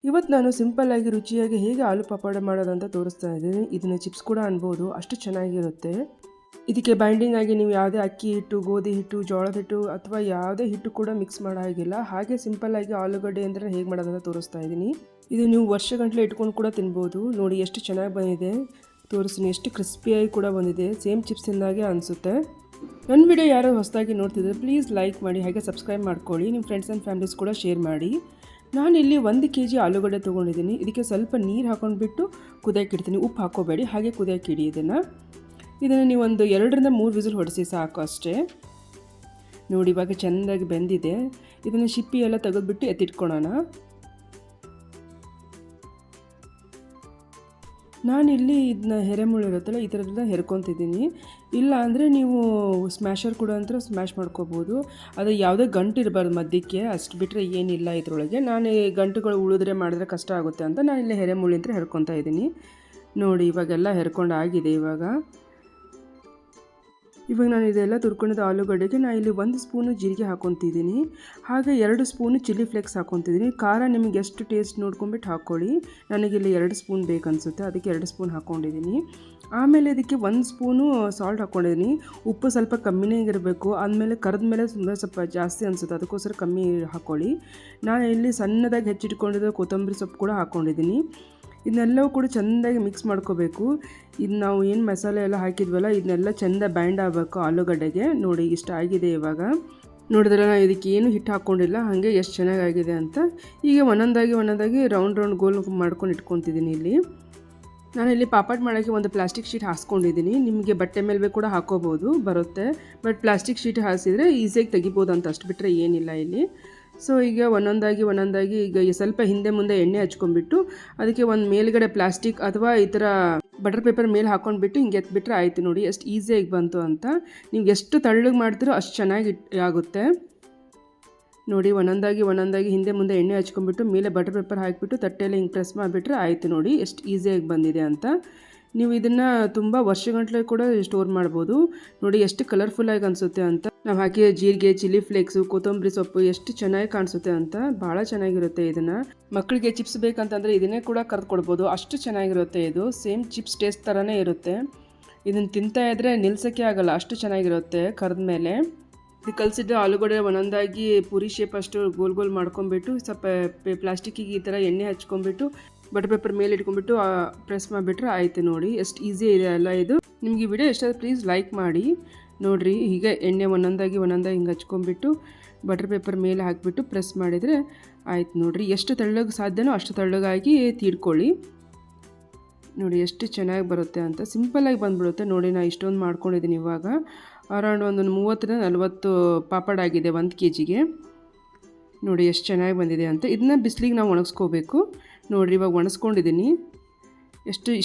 ಇವತ್ತು ನಾನು ಸಿಂಪಲ್ಲಾಗಿ ರುಚಿಯಾಗಿ ಹೇಗೆ ಆಲೂ ಪಕೋಡ ಮಾಡೋದಂತ ತೋರಿಸ್ತಾ ಇದ್ದೀನಿ. ಇದನ್ನು ಚಿಪ್ಸ್ ಕೂಡ ಅನ್ಬೋದು, ಅಷ್ಟು ಚೆನ್ನಾಗಿರುತ್ತೆ. ಇದಕ್ಕೆ ಬೈಂಡಿಂಗ್ ಆಗಿ ನೀವು ಯಾವುದೇ ಅಕ್ಕಿ ಹಿಟ್ಟು, ಗೋಧಿ ಹಿಟ್ಟು, ಜೋಳದ ಹಿಟ್ಟು ಅಥವಾ ಯಾವುದೇ ಹಿಟ್ಟು ಕೂಡ ಮಿಕ್ಸ್ ಮಾಡೋ ಹಾಗಿಲ್ಲ. ಹಾಗೆ ಸಿಂಪಲ್ಲಾಗಿ ಆಲೂಗಡ್ಡೆ ಅಂದರೆ ಹೇಗೆ ಮಾಡೋದಂತ ತೋರಿಸ್ತಾ ಇದ್ದೀನಿ. ಇದು ನೀವು ವರ್ಷಗಟ್ಟಲೆ ಇಟ್ಕೊಂಡು ಕೂಡ ತಿನ್ಬೋದು. ನೋಡಿ ಎಷ್ಟು ಚೆನ್ನಾಗಿ ಬಂದಿದೆ, ತೋರಿಸ್ತೀನಿ. ಎಷ್ಟು ಕ್ರಿಸ್ಪಿಯಾಗಿ ಕೂಡ ಬಂದಿದೆ, ಸೇಮ್ ಚಿಪ್ಸ್ ತಿಂದಾಗೆ ಅನಿಸುತ್ತೆ. ನನ್ನ ವಿಡಿಯೋ ಯಾರು ಹೊಸದಾಗಿ ನೋಡ್ತಿದ್ರೆ ಪ್ಲೀಸ್ ಲೈಕ್ ಮಾಡಿ, ಹಾಗೆ ಸಬ್ಸ್ಕ್ರೈಬ್ ಮಾಡ್ಕೊಳ್ಳಿ. ನಿಮ್ಮ ಫ್ರೆಂಡ್ಸ್ ಆ್ಯಂಡ್ ಫ್ಯಾಮಿಲೀಸ್ ಕೂಡ ಶೇರ್ ಮಾಡಿ. ನಾನಿಲ್ಲಿ 1 kg ಆಲೂಗಡ್ಡೆ ತೊಗೊಂಡಿದ್ದೀನಿ. ಇದಕ್ಕೆ ಸ್ವಲ್ಪ ನೀರು ಹಾಕೊಂಡ್ಬಿಟ್ಟು ಕುದಿಯೋಕೆ ಇಡ್ತೀನಿ. ಉಪ್ಪು ಹಾಕೋಬೇಡಿ, ಹಾಗೆ ಕುದಿಯೋಕೆ ಇಡಿ. ಇದನ್ನು ನೀವು ಒಂದು 2 ರಿಂದ 3 ವಿಸಿಲ್ ಹೊಡಿಸಿ ಸಾಕು ಅಷ್ಟೇ. ನೋಡಿ ಇವಾಗ ಚೆಂದಾಗಿ ಬೆಂದಿದೆ. ಇದನ್ನು ಶಿಪ್ಪಿ ಎಲ್ಲ ತೆಗೆದುಬಿಟ್ಟು ಎತ್ತಿಟ್ಕೊಳ್ಳೋಣ. ನಾನಿಲ್ಲಿ ಇದನ್ನ ಎರೆಮುಳು ಇರುತ್ತಲ್ಲ, ಈ ಥರದ್ದನ್ನ ಹೆರ್ಕೊತಿದ್ದೀನಿ. ಇಲ್ಲ ಅಂದರೆ ನೀವು ಸ್ಮ್ಯಾಶರ್ ಕೂಡ ಅಂತ ಸ್ಮ್ಯಾಶ್ ಮಾಡ್ಕೋಬೋದು. ಅದು ಯಾವುದೇ ಗಂಟು ಇರಬಾರ್ದು ಮಧ್ಯಕ್ಕೆ, ಅಷ್ಟು ಬಿಟ್ಟರೆ ಏನಿಲ್ಲ ಇದರೊಳಗೆ. ನಾನು ಈ ಗಂಟುಗಳು ಉಳಿದ್ರೆ ಮಾಡಿದ್ರೆ ಕಷ್ಟ ಆಗುತ್ತೆ ಅಂತ ನಾನು ಇಲ್ಲಿ ಎರೆಮುಳು ಅಂತ ಹೆರ್ಕೊತಾ ಇದ್ದೀನಿ. ನೋಡಿ ಇವಾಗೆಲ್ಲ ಹೆರ್ಕೊಂಡು ಆಗಿದೆ. ಇವಾಗ ನಾನು ಇದೆಲ್ಲ ತುರ್ಕೊಂಡಿದ್ದ ಆಲೂಗಡ್ಡೆಗೆ ನಾನು ಇಲ್ಲಿ 1 ಸ್ಪೂನು ಜೀರಿಗೆ ಹಾಕ್ಕೊತಿದ್ದೀನಿ. ಹಾಗೆ 2 ಸ್ಪೂನು ಚಿಲ್ಲಿ ಫ್ಲೇಕ್ಸ್ ಹಾಕ್ಕೊತಿದ್ದೀನಿ. ಖಾರ ನಿಮಗೆ ಎಷ್ಟು ಟೇಸ್ಟ್ ನೋಡ್ಕೊಂಬಿಟ್ಟು ಹಾಕ್ಕೊಳ್ಳಿ. ನನಗಿಲ್ಲಿ 2 ಸ್ಪೂನ್ ಬೇಕನ್ಸುತ್ತೆ, ಅದಕ್ಕೆ 2 ಸ್ಪೂನ್ ಹಾಕ್ಕೊಂಡಿದ್ದೀನಿ. ಆಮೇಲೆ ಇದಕ್ಕೆ 1 ಸ್ಪೂನು ಸಾಲ್ಟ್ ಹಾಕ್ಕೊಂಡಿದ್ದೀನಿ. ಉಪ್ಪು ಸ್ವಲ್ಪ ಕಮ್ಮಿನೇ ಇರಬೇಕು. ಆದಮೇಲೆ ಕರೆದ ಮೇಲೆ ಸ್ವಲ್ಪ ಜಾಸ್ತಿ ಅನಿಸುತ್ತೆ, ಅದಕ್ಕೋಸ್ಕರ ಕಮ್ಮಿ ಹಾಕ್ಕೊಳ್ಳಿ. ನಾನು ಇಲ್ಲಿ ಸಣ್ಣದಾಗಿ ಹೆಚ್ಚಿಟ್ಕೊಂಡಿದ್ದ ಕೊತ್ತಂಬರಿ ಸೊಪ್ಪು ಕೂಡ ಹಾಕ್ಕೊಂಡಿದ್ದೀನಿ. ಇದನ್ನೆಲ್ಲವೂ ಕೂಡ ಚೆಂದಾಗಿ ಮಿಕ್ಸ್ ಮಾಡ್ಕೋಬೇಕು. ಇದು ನಾವು ಏನು ಮಸಾಲೆ ಎಲ್ಲ ಹಾಕಿದ್ವಲ್ಲ, ಇದನ್ನೆಲ್ಲ ಚೆಂದ ಬೈಂಡ್ ಆಗಬೇಕು ಆಲೂಗಡ್ಡೆಗೆ. ನೋಡಿ ಇಷ್ಟ ಆಗಿದೆ. ಇವಾಗ ನೋಡಿದ್ರೆ ನಾನು ಇದಕ್ಕೆ ಏನು ಹಿಟ್ಟು ಹಾಕ್ಕೊಂಡಿಲ್ಲ, ಹಾಗೆ ಎಷ್ಟು ಚೆನ್ನಾಗಾಗಿದೆ ಅಂತ. ಈಗ ಒಂದೊಂದಾಗಿ ರೌಂಡ್ ಗೋಲ್ ಮಾಡ್ಕೊಂಡು ಇಟ್ಕೊತಿದ್ದೀನಿ. ನಾನಿಲ್ಲಿ ಪಾಪಡ್ ಮಾಡೋಕ್ಕೆ ಒಂದು ಪ್ಲಾಸ್ಟಿಕ್ ಶೀಟ್ ಹಾಸ್ಕೊಂಡಿದ್ದೀನಿ. ನಿಮಗೆ ಬಟ್ಟೆ ಮೇಲೆ ಕೂಡ ಹಾಕೋಬೋದು, ಬರುತ್ತೆ. ಬಟ್ ಪ್ಲಾಸ್ಟಿಕ್ ಶೀಟ್ ಹಾಸಿದರೆ ಈಸಿಯಾಗಿ ತೆಗಿಬೋದು ಅಂತ, ಅಷ್ಟು ಬಿಟ್ಟರೆ ಏನಿಲ್ಲ ಇಲ್ಲಿ. ಸೊ ಈಗ ಒಂದೊಂದಾಗಿ ಈಗ ಸ್ವಲ್ಪ ಹಿಂದೆ ಮುಂದೆ ಎಣ್ಣೆ ಹಚ್ಕೊಂಡ್ಬಿಟ್ಟು ಅದಕ್ಕೆ ಒಂದು ಮೇಲ್ಗಡೆ ಪ್ಲಾಸ್ಟಿಕ್ ಅಥವಾ ಈ ಥರ ಬಟರ್ ಪೇಪರ್ ಮೇಲೆ ಹಾಕ್ಕೊಂಡ್ಬಿಟ್ಟು ಹಿಂಗೆ ಎತ್ಬಿಟ್ರೆ ಆಯಿತು. ನೋಡಿ ಎಷ್ಟು ಈಸಿಯಾಗಿ ಬಂತು ಅಂತ. ನೀವು ಎಷ್ಟು ತಳ್ಳಗೆ ಮಾಡ್ತೀರೋ ಅಷ್ಟು ಚೆನ್ನಾಗಿ ಆಗುತ್ತೆ. ನೋಡಿ ಒಂದೊಂದಾಗಿ ಹಿಂದೆ ಮುಂದೆ ಎಣ್ಣೆ ಹಚ್ಕೊಂಡ್ಬಿಟ್ಟು ಮೇಲೆ ಬಟರ್ ಪೇಪರ್ ಹಾಕಿಬಿಟ್ಟು ತಟ್ಟೆಯಲ್ಲಿ ಹಿಂಗೆ ಪ್ರೆಸ್ ಮಾಡಿಬಿಟ್ರೆ ಆಯಿತು. ನೋಡಿ ಎಷ್ಟು ಈಸಿಯಾಗಿ ಬಂದಿದೆ ಅಂತ. ನೀವು ಇದನ್ನು ತುಂಬ ವರ್ಷಗಟ್ಟಲೆ ಕೂಡ ಸ್ಟೋರ್ ಮಾಡ್ಬೋದು. ನೋಡಿ ಎಷ್ಟು ಕಲರ್ಫುಲ್ಲಾಗಿ ಅನಿಸುತ್ತೆ ಅಂತ. ನಾವು ಹಾಕಿದ ಜೀರಿಗೆ, ಚಿಲ್ಲಿ ಫ್ಲೇಕ್ಸು, ಕೊತ್ತಂಬರಿ ಸೊಪ್ಪು ಎಷ್ಟು ಚೆನ್ನಾಗಿ ಕಾಣಿಸುತ್ತೆ ಅಂತ. ಭಾಳ ಚೆನ್ನಾಗಿರುತ್ತೆ. ಇದನ್ನು ಮಕ್ಕಳಿಗೆ ಚಿಪ್ಸ್ ಬೇಕಂತಂದರೆ ಇದನ್ನೇ ಕೂಡ ಕರೆದು ಕೊಡ್ಬೋದು, ಅಷ್ಟು ಚೆನ್ನಾಗಿರುತ್ತೆ. ಇದು ಸೇಮ್ ಚಿಪ್ಸ್ ಟೇಸ್ಟ್ ಥರನೇ ಇರುತ್ತೆ. ಇದನ್ನು ತಿಂತಾ ಇದ್ದರೆ ನಿಲ್ಸೋಕ್ಕೆ ಆಗಲ್ಲ, ಅಷ್ಟು ಚೆನ್ನಾಗಿರುತ್ತೆ ಕರೆದ ಮೇಲೆ. ಇದು ಕಲಸಿದ್ದು ಆಲೂಗಡ್ಡೆ ಒಂದೊಂದಾಗಿ ಪೂರಿ ಶೇಪ್ ಅಷ್ಟು ಗೋಲ್ ಮಾಡ್ಕೊಂಬಿಟ್ಟು ಸ್ವಲ್ಪ ಪ್ಲಾಸ್ಟಿಕ್ಕಿಗೆ ಈ ಥರ ಎಣ್ಣೆ ಹಚ್ಕೊಂಡ್ಬಿಟ್ಟು ಬಟರ್ ಪೇಪರ್ ಮೇಲೆ ಇಟ್ಕೊಂಡ್ಬಿಟ್ಟು ಪ್ರೆಸ್ ಮಾಡಿಬಿಟ್ರೆ ಆಯಿತು. ನೋಡಿ ಎಷ್ಟು ಈಸಿ ಇದೆ ಅಲ್ಲ ಇದು. ನಿಮಗೆ ಈ ವಿಡಿಯೋ ಇಷ್ಟ ಪ್ಲೀಸ್ ಲೈಕ್ ಮಾಡಿ. ನೋಡಿರಿ ಹೀಗೆ ಎಣ್ಣೆ ಒಂದೊಂದಾಗಿ ಹಿಂಗೆ ಹಚ್ಕೊಂಡ್ಬಿಟ್ಟು ಬಟರ್ ಪೇಪರ್ ಮೇಲೆ ಹಾಕಿಬಿಟ್ಟು ಪ್ರೆಸ್ ಮಾಡಿದರೆ ಆಯ್ತು. ನೋಡಿರಿ ಎಷ್ಟು ತೆಳ್ಳಗೆ ಸಾಧ್ಯನೋ ಅಷ್ಟು ತೆಳ್ಳಗಾಗಿ ತೀಡ್ಕೊಳ್ಳಿ. ನೋಡಿ ಎಷ್ಟು ಚೆನ್ನಾಗಿ ಬರುತ್ತೆ ಅಂತ, ಸಿಂಪಲ್ಲಾಗಿ ಬಂದುಬಿಡುತ್ತೆ. ನೋಡಿ ನಾನು ಇಷ್ಟೊಂದು ಮಾಡ್ಕೊಂಡಿದ್ದೀನಿ. ಇವಾಗ ಅರೌಂಡ್ ಒಂದು 30 ರಿಂದ 40 ಪಾಪಡ್ ಆಗಿದೆ 1 kgಗೆ. ನೋಡಿ ಎಷ್ಟು ಚೆನ್ನಾಗಿ ಬಂದಿದೆ ಅಂತ. ಇದನ್ನ ಬಿಸಿಲಿಗೆ ನಾವು ಒಣಗಿಸ್ಕೋಬೇಕು. ನೋಡಿರಿ ಇವಾಗ ಒಣಸ್ಕೊಂಡಿದ್ದೀನಿ.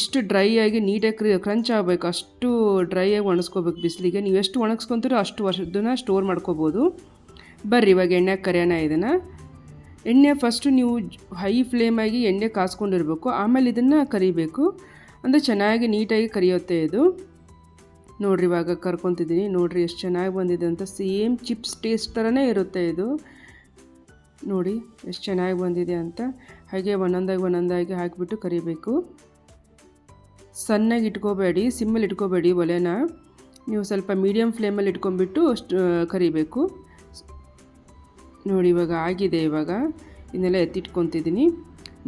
ಇಷ್ಟು ಡ್ರೈ ಆಗಿ ನೀಟಾಗಿ ಕ್ರಂಚ್ ಆಗಬೇಕು, ಅಷ್ಟು ಡ್ರೈ ಆಗಿ ಒಣಸ್ಕೋಬೇಕು ಬಿಸಿಲಿಗೆ. ನೀವು ಎಷ್ಟು ಒಣಗಿಸ್ಕೊತೀರೋ ಅಷ್ಟು ವರ್ಷದನ್ನ ಸ್ಟೋರ್ ಮಾಡ್ಕೋಬೋದು. ಬರ್ರಿ ಇವಾಗ ಎಣ್ಣೆ ಕರಿಯೋಣ. ಎಣ್ಣೆ ಫಸ್ಟು ನೀವು ಹೈ ಫ್ಲೇಮಾಗಿ ಎಣ್ಣೆ ಕಾಸ್ಕೊಂಡಿರ್ಬೇಕು, ಆಮೇಲೆ ಇದನ್ನು ಕರಿಬೇಕು. ಅಂದರೆ ಚೆನ್ನಾಗಿ ನೀಟಾಗಿ ಕರಿಯುತ್ತೆ ಇದು. ನೋಡಿರಿ ಇವಾಗ ಕರ್ಕೊತಿದ್ದೀನಿ. ನೋಡಿರಿ ಎಷ್ಟು ಚೆನ್ನಾಗಿ ಬಂದಿದೆ ಅಂತ. ಸೇಮ್ ಚಿಪ್ಸ್ ಟೇಸ್ಟ್ ಥರನೇ ಇರುತ್ತೆ ಇದು. ನೋಡಿ ಎಷ್ಟು ಚೆನ್ನಾಗಿ ಬಂದಿದೆ ಅಂತ. ಹಾಗೆ ಒಂದೊಂದಾಗಿ ಹಾಕಿಬಿಟ್ಟು ಕರಿಬೇಕು. ಸಣ್ಣಗೆ ಇಟ್ಕೋಬೇಡಿ, ಸಿಮ್ಮಲ್ಲಿ ಇಟ್ಕೋಬೇಡಿ ಒಲೆನ. ನೀವು ಸ್ವಲ್ಪ ಮೀಡಿಯಮ್ ಫ್ಲೇಮಲ್ಲಿ ಇಟ್ಕೊಂಡ್ಬಿಟ್ಟು ಕರಿಬೇಕು. ನೋಡಿ ಇವಾಗ ಆಗಿದೆ. ಇವಾಗ ಇದನ್ನೆಲ್ಲ ಎತ್ತಿಟ್ಕೊತಿದ್ದೀನಿ.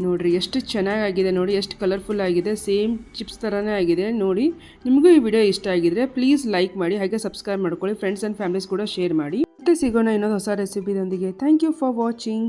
ನೋಡಿರಿ ಎಷ್ಟು ಚೆನ್ನಾಗಾಗಿದೆ. ನೋಡಿ ಎಷ್ಟು ಕಲರ್ಫುಲ್ ಆಗಿದೆ, ಸೇಮ್ ಚಿಪ್ಸ್ ಥರನೇ ಆಗಿದೆ. ನೋಡಿ ನಿಮಗೂ ಈ ವಿಡಿಯೋ ಇಷ್ಟ ಆಗಿದ್ರೆ ಪ್ಲೀಸ್ ಲೈಕ್ ಮಾಡಿ, ಹಾಗೆ ಸಬ್ಸ್ಕ್ರೈಬ್ ಮಾಡ್ಕೊಳ್ಳಿ. ಫ್ರೆಂಡ್ಸ್ ಆ್ಯಂಡ್ ಫ್ಯಾಮಿಲೀಸ್ ಕೂಡ ಶೇರ್ ಮಾಡಿ. ಮತ್ತೆ ಸಿಗೋಣ ಇನ್ನೊಂದು ಹೊಸ ರೆಸಿಪಿದೊಂದಿಗೆ. Thank you for watching.